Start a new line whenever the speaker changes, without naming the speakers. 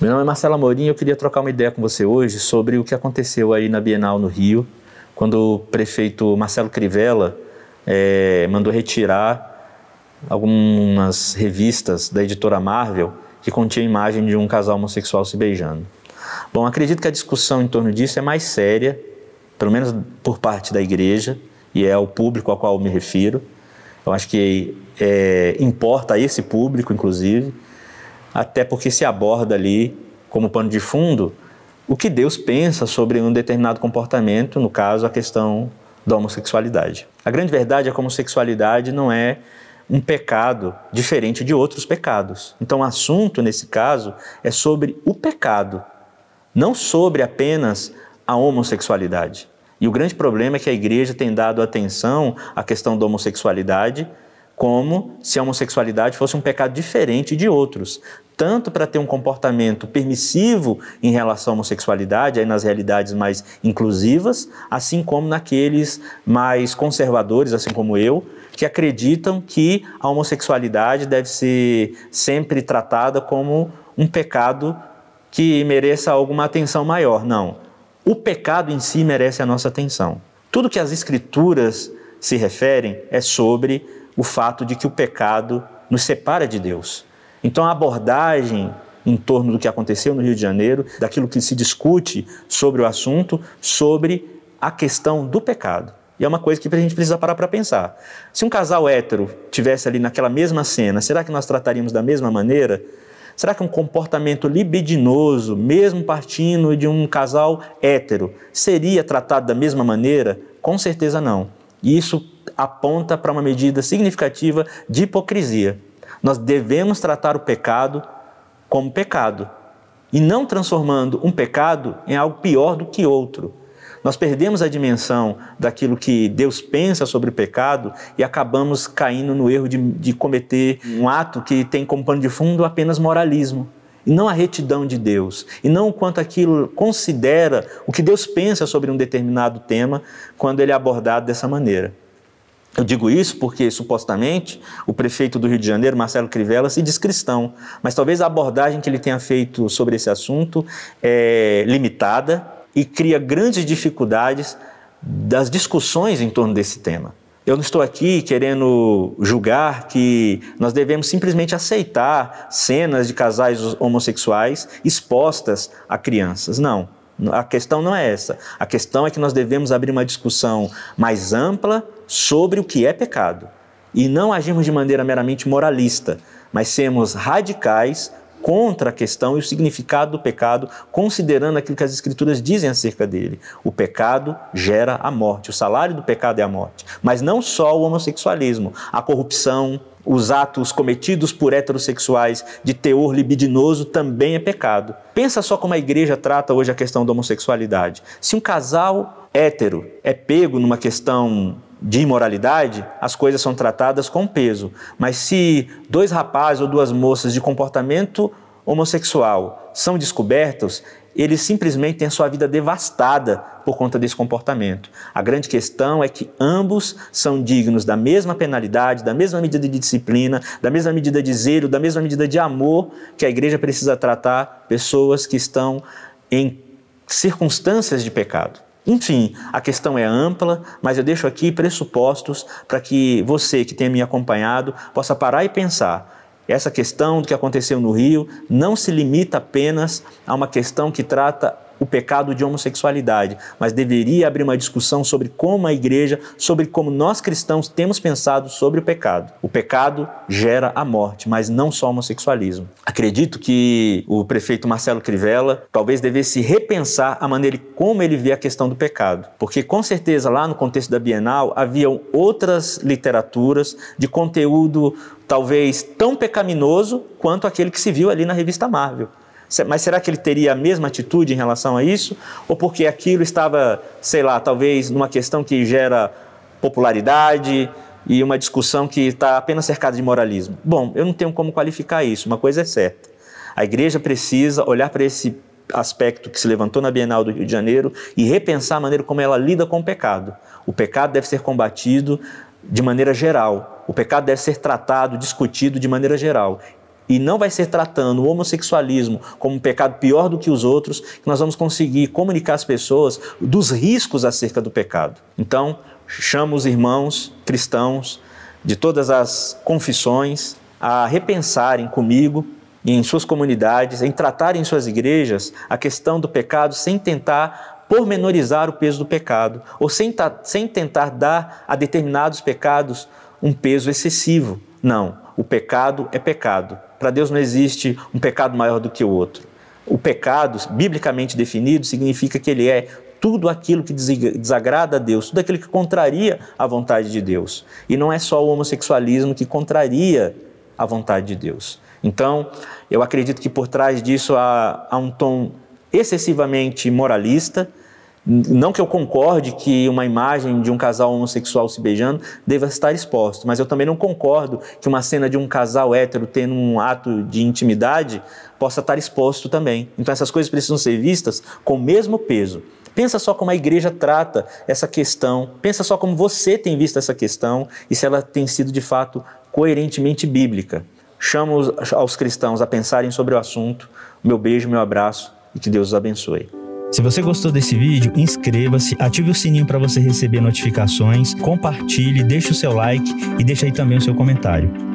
Meu nome é Marcelo Amorim e eu queria trocar uma ideia com você hoje sobre o que aconteceu aí na Bienal no Rio, quando o prefeito Marcelo Crivella mandou retirar algumas revistas da editora Marvel que continham a imagem de um casal homossexual se beijando. Bom, acredito que a discussão em torno disso é mais séria, pelo menos por parte da igreja, e é o público ao qual eu me refiro. Eu acho que importa a esse público, inclusive, até porque se aborda ali, como pano de fundo, o que Deus pensa sobre um determinado comportamento, no caso, a questão da homossexualidade. A grande verdade é que a homossexualidade não é um pecado diferente de outros pecados. Então, o assunto, nesse caso, é sobre o pecado, não sobre apenas a homossexualidade. E o grande problema é que a igreja tem dado atenção à questão da homossexualidade como se a homossexualidade fosse um pecado diferente de outros, tanto para ter um comportamento permissivo em relação à homossexualidade, aí nas realidades mais inclusivas, assim como naqueles mais conservadores, assim como eu, que acreditam que a homossexualidade deve ser sempre tratada como um pecado que mereça alguma atenção maior. Não. O pecado em si merece a nossa atenção. Tudo que as Escrituras se referem é sobre o fato de que o pecado nos separa de Deus. Então a abordagem em torno do que aconteceu no Rio de Janeiro, daquilo que se discute sobre o assunto, sobre a questão do pecado. E é uma coisa que a gente precisa parar para pensar. Se um casal hétero tivesse ali naquela mesma cena, será que nós trataríamos da mesma maneira? Será que um comportamento libidinoso, mesmo partindo de um casal hétero, seria tratado da mesma maneira? Com certeza não. E isso aponta para uma medida significativa de hipocrisia. Nós devemos tratar o pecado como pecado e não transformando um pecado em algo pior do que outro. Nós perdemos a dimensão daquilo que Deus pensa sobre o pecado e acabamos caindo no erro de cometer um ato que tem como pano de fundo apenas moralismo, e não a retidão de Deus, e não o quanto aquilo considera o que Deus pensa sobre um determinado tema quando ele é abordado dessa maneira. Eu digo isso porque, supostamente, o prefeito do Rio de Janeiro, Marcelo Crivella, se diz cristão, mas talvez a abordagem que ele tenha feito sobre esse assunto é limitada e cria grandes dificuldades das discussões em torno desse tema. Eu não estou aqui querendo julgar que nós devemos simplesmente aceitar cenas de casais homossexuais expostas a crianças. Não, a questão não é essa. A questão é que nós devemos abrir uma discussão mais ampla sobre o que é pecado e não agirmos de maneira meramente moralista, mas sermos radicais contra a questão e o significado do pecado, considerando aquilo que as Escrituras dizem acerca dele. O pecado gera a morte, o salário do pecado é a morte. Mas não só o homossexualismo, a corrupção, os atos cometidos por heterossexuais de teor libidinoso também é pecado. Pensa só como a igreja trata hoje a questão da homossexualidade. Se um casal hétero é pego numa questão de imoralidade, as coisas são tratadas com peso. Mas se dois rapazes ou duas moças de comportamento homossexual são descobertos, eles simplesmente têm a sua vida devastada por conta desse comportamento. A grande questão é que ambos são dignos da mesma penalidade, da mesma medida de disciplina, da mesma medida de zelo, da mesma medida de amor que a igreja precisa tratar pessoas que estão em circunstâncias de pecado. Enfim, a questão é ampla, mas eu deixo aqui pressupostos para que você que tenha me acompanhado possa parar e pensar. Essa questão do que aconteceu no Rio não se limita apenas a uma questão que trata o pecado de homossexualidade, mas deveria abrir uma discussão sobre como a igreja, sobre como nós cristãos temos pensado sobre o pecado. O pecado gera a morte, mas não só o homossexualismo. Acredito que o prefeito Marcelo Crivella talvez devesse repensar a maneira como ele vê a questão do pecado, porque com certeza lá no contexto da Bienal haviam outras literaturas de conteúdo talvez tão pecaminoso quanto aquele que se viu ali na revista Marvel. Mas será que ele teria a mesma atitude em relação a isso? Ou porque aquilo estava, sei lá, talvez numa questão que gera popularidade e uma discussão que está apenas cercada de moralismo? Bom, eu não tenho como qualificar isso, uma coisa é certa. A igreja precisa olhar para esse aspecto que se levantou na Bienal do Rio de Janeiro e repensar a maneira como ela lida com o pecado. O pecado deve ser combatido de maneira geral. O pecado deve ser tratado, discutido de maneira geral. E não vai ser tratando o homossexualismo como um pecado pior do que os outros que nós vamos conseguir comunicar às pessoas dos riscos acerca do pecado. Então, chamo os irmãos cristãos de todas as confissões a repensarem comigo e em suas comunidades, em tratarem em suas igrejas a questão do pecado sem tentar pormenorizar o peso do pecado ou sem tentar dar a determinados pecados um peso excessivo. Não, o pecado é pecado. Para Deus não existe um pecado maior do que o outro. O pecado, biblicamente definido, significa que ele é tudo aquilo que desagrada a Deus, tudo aquilo que contraria a vontade de Deus. E não é só o homossexualismo que contraria a vontade de Deus. Então, eu acredito que por trás disso há um tom excessivamente moralista. Não que eu concorde que uma imagem de um casal homossexual se beijando deva estar exposto, mas eu também não concordo que uma cena de um casal hétero tendo um ato de intimidade possa estar exposto também. Então essas coisas precisam ser vistas com o mesmo peso. Pensa só como a igreja trata essa questão, pensa só como você tem visto essa questão e se ela tem sido de fato coerentemente bíblica. Chamo aos cristãos a pensarem sobre o assunto. Meu beijo, meu abraço e que Deus os abençoe.
Se você gostou desse vídeo, inscreva-se, ative o sininho para você receber notificações, compartilhe, deixe o seu like e deixe aí também o seu comentário.